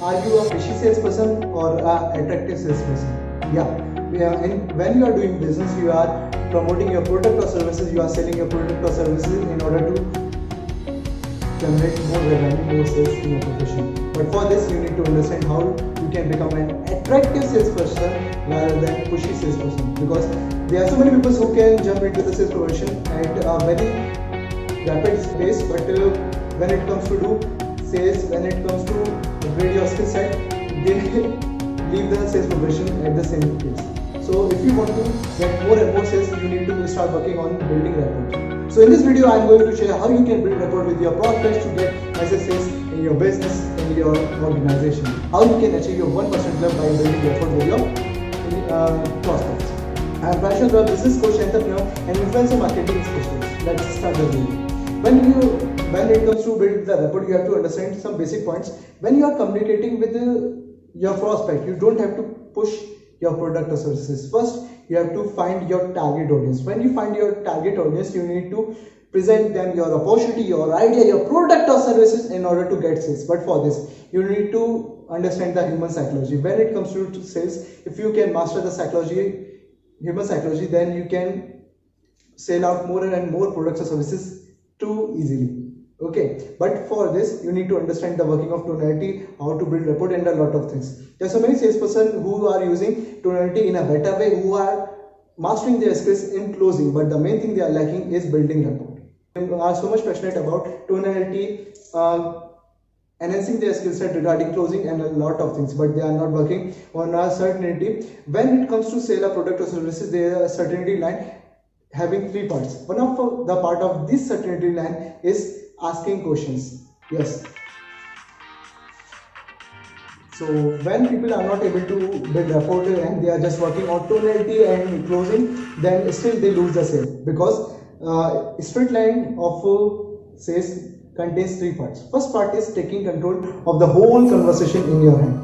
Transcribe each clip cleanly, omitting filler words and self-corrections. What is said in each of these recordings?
Are you a fishy salesperson or a attractive salesperson? Yeah. And when you are doing business, you are promoting your product or services, you are selling your product or services in order to generate more revenue, more sales in your profession. But for this, you need to understand how you can become an attractive salesperson rather than pushy salesperson. Because there are so many people who can jump into the sales profession at a very rapid pace, but when it comes to do sales, when it comes to upgrade your skill set, they leave the sales profession at the same pace. So if you want to get more and more sales, you need to start working on building rapport. So in this video, I am going to share how you can build rapport with your prospects to get massive sales in your business, in your organization. How you can achieve your 1% club by building rapport with your prospects. I am Prashant Rao, business coach, entrepreneur, and influencer marketing specialist. Let's start the video. When it comes to build the rapport, you have to understand some basic points. When you are communicating with your prospect, you don't have to push your product or services. First, you have to find your target audience. When you find your target audience, you need to present them your opportunity, your idea, your product or services in order to get sales. But for this, you need to understand the human psychology. When it comes to sales, if you can master the human psychology, then you can sell out more and more products or services too easily. Okay, but for this you need to understand the working of tonality, how to build rapport, and a lot of things. There are so many salesperson who are using tonality in a better way, who are mastering their skills in closing, but the main thing they are lacking is building rapport. They are so much passionate about tonality, enhancing their skill set regarding closing and a lot of things, but they are not working on a certainty. When it comes to sell a product or services, there is a certainty line having three parts. One of the part of this certainty line is asking questions. Yes. So when people are not able to build rapport and they are just working on tonality and closing, then still they lose the sale, because straight line of sales contains three parts. First part is taking control of the whole conversation in your hand.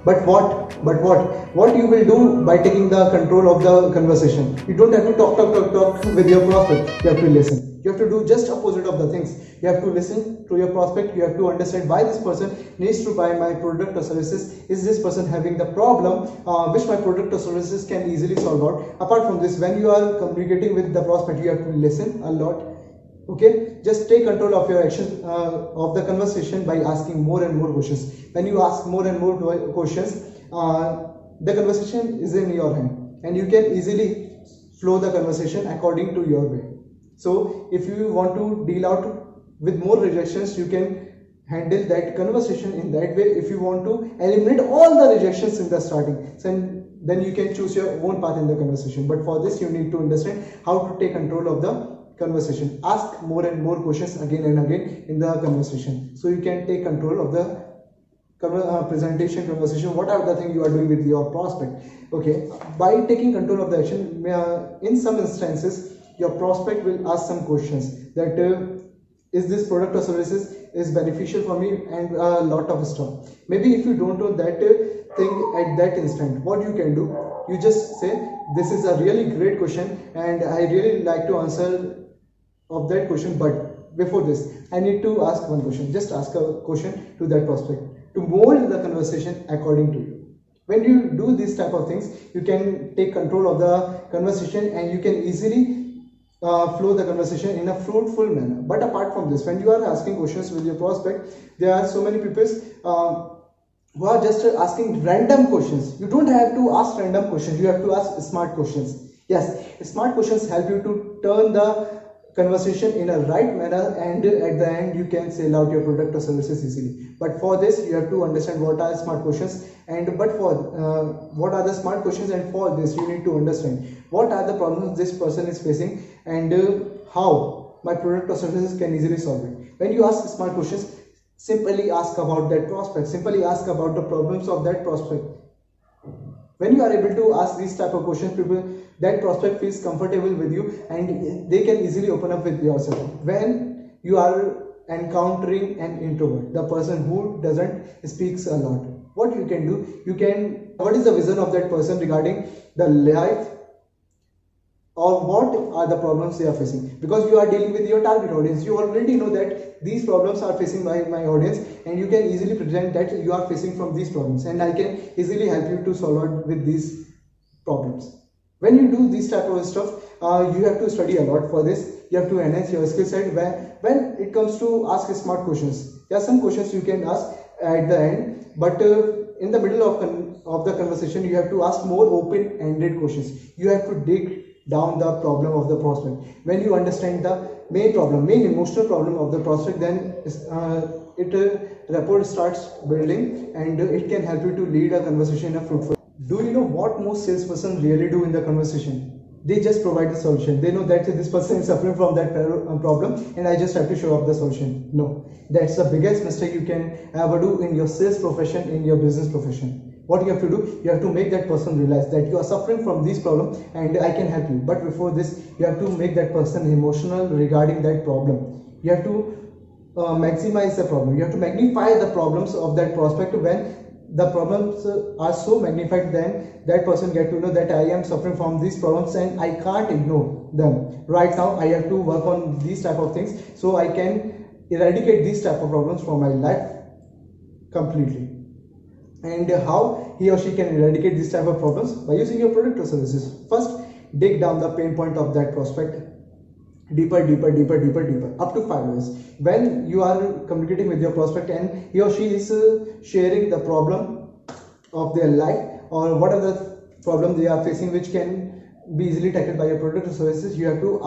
But what you will do by taking the control of the conversation? You don't have to talk with your prospect. You have to listen. You have to do just opposite of the things. You have to listen to your prospect. You have to understand why this person needs to buy my product or services. Is this person having the problem which my product or services can easily solve out? Apart from this, when you are communicating with the prospect, you have to listen a lot. Okay, just take control of your action of the conversation by asking more and more questions. When you ask more and more questions, the conversation is in your hand and you can easily flow the conversation according to your way. So if you want to deal out with more rejections, you can handle that conversation in that way. If you want to eliminate all the rejections in the starting, then you can choose your own path in the conversation. But for this, you need to understand how to take control of the conversation. Ask more and more questions again and again in the conversation, so you can take control of the presentation conversation. What are the things you are doing with your prospect? Okay, by taking control of the action, in some instances your prospect will ask some questions that is this product or services is beneficial for me, and a lot of stuff. Maybe if you don't know that thing at that instant, what you can do, you just say, this is a really great question and I really like to answer of that question, but before this I need to ask one question. Just ask a question to that prospect to mold the conversation according to you. When you do these type of things, you can take control of the conversation and you can easily flow the conversation in a fruitful manner. But apart from this, when you are asking questions with your prospect, there are so many people who are just asking random questions. You don't have to ask random questions, you have to ask smart questions. Yes, smart questions help you to turn the conversation in a right manner, and at the end you can sell out your product or services easily. But for this, you have to understand what are smart questions, and what are the smart questions, and for this you need to understand what are the problems this person is facing, and how my product or services can easily solve it. When you ask smart questions, simply ask about that prospect, simply ask about the problems of that prospect. When you are able to ask these type of questions, that prospect feels comfortable with you and they can easily open up with yourself. When you are encountering an introvert, the person who doesn't speaks a lot, what you can do, what is the vision of that person regarding the life or what are the problems they are facing, because you are dealing with your target audience. You already know that these problems are facing my audience, and you can easily present that you are facing from these problems, and I can easily help you to solve it with these problems. When you do this type of stuff, you have to study a lot for this. You have to enhance your skill set. When it comes to ask smart questions, there are some questions you can ask at the end, but in the middle of the conversation, you have to ask more open-ended questions. You have to dig down the problem of the prospect. When you understand the main emotional problem of the prospect, then rapport starts building, and it can help you to lead a conversation in a fruitful. Do you know what most salesperson really do in the conversation? They just provide the solution. They know that this person is suffering from that problem, and I just have to show up the solution. No, that's the biggest mistake you can ever do in your sales profession, in your business profession. What you have to do, you have to make that person realize that you are suffering from this problem and I can help you. But before this, you have to make that person emotional regarding that problem. You have to maximize the problem. You have to magnify the problems of that prospect. When the problems are so magnified, then that person get to know that I am suffering from these problems and I can't ignore them. Right now I have to work on these type of things so I can eradicate these type of problems from my life completely. And how he or she can eradicate this type of problems? By using your product or services. First, dig down the pain point of that prospect deeper up to 5 years. When you are communicating with your prospect and he or she is sharing the problem of their life, or what are the problem they are facing which can be easily tackled by your product or services, you have to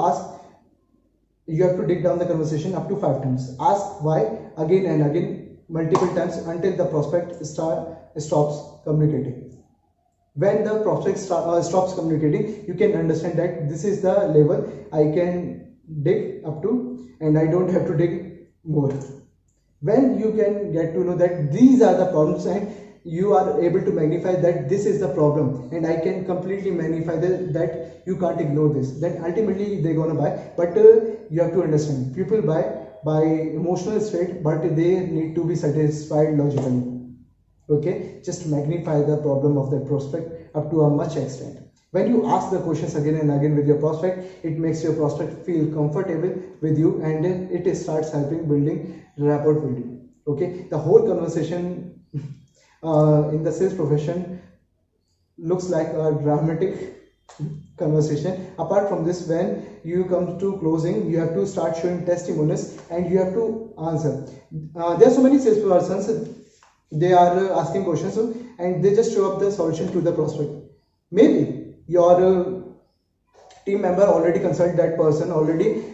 dig down the conversation up to 5 times. Ask why again and again, multiple times, until the prospect stops communicating. When the prospect stops communicating, you can understand that this is the level I can dig up to and I don't have to dig more. When you can get to know that these are the problems and you are able to magnify that this is the problem and I can completely magnify that you can't ignore this, then ultimately they're gonna buy. But you have to understand, people buy by emotional state, but they need to be satisfied logically. Okay, just magnify the problem of that prospect up to a much extent. When you ask the questions again and again with your prospect, it makes your prospect feel comfortable with you, and it starts helping building rapport building. Okay, the whole conversation in the sales profession looks like a dramatic conversation. Apart from this, when you come to closing, you have to start showing testimonials and you have to answer. There are so many salespersons, they are asking questions and they just show up the solution to the prospect. Maybe your team member already consulted that person, already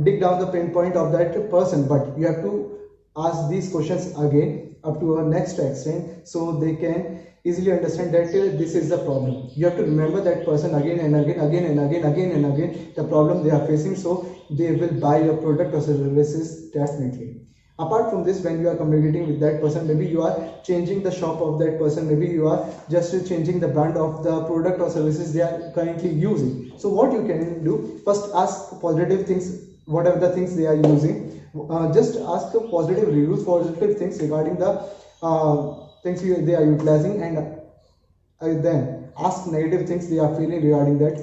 dig down the pain point of that person, but you have to ask these questions again up to a next extent so they can easily understand that this is the problem. You have to remember that person again and again the problem they are facing, so they will buy your product or services definitely. Apart from this, when you are communicating with that person, maybe you are changing the shop of that person, maybe you are just changing the brand of the product or services they are currently using. So what you can do, first ask positive things, whatever the things they are using, just ask positive reviews, positive things regarding the things they are utilizing, and then ask negative things they are feeling regarding that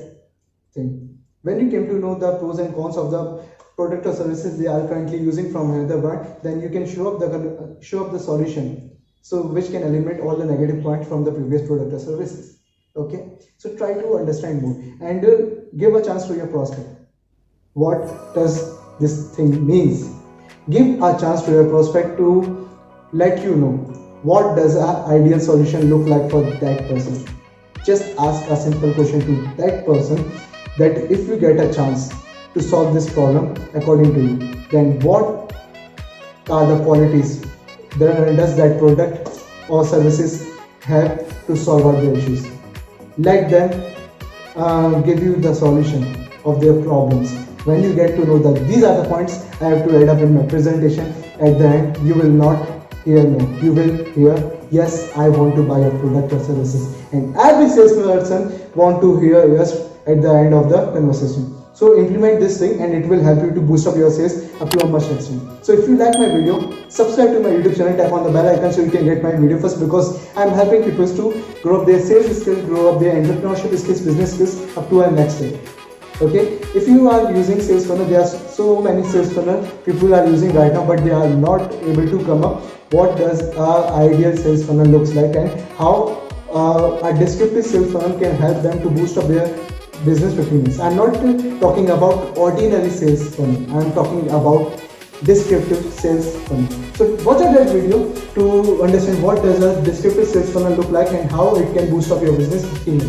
thing. When you came to know the pros and cons of the product or services they are currently using from another brand, then you can show up the solution, so which can eliminate all the negative points from the previous product or services. Okay, so try to understand more and give a chance to your prospect. What does this thing means? Give a chance to your prospect to let you know what does an ideal solution look like for that person. Just ask a simple question to that person, that if you get a chance to solve this problem according to you, then what are the qualities that does that product or services have to solve out their issues. Let them give you the solution of their problems. When you get to know that these are the points I have to add up in my presentation, at the end you will not hear no, you will hear yes, I want to buy a product or services, and every salesperson want to hear yes at the end of the conversation. So implement this thing and it will help you to boost up your sales up to a much extent. So if you like my video, subscribe to my YouTube channel, tap on the bell icon so you can get my video first, because I am helping people to grow up their sales skills, grow up their entrepreneurship skills, business skills up to our next step. Okay, if you are using sales funnel, there are so many sales funnel people are using right now, but they are not able to come up what does our ideal sales funnel looks like, and how a descriptive sales funnel can help them to boost up their business performance. I'm not talking about ordinary sales funnel, I'm talking about descriptive sales funnel. So watch out that video to understand what does a descriptive sales funnel look like and how it can boost up your business 15 minutes.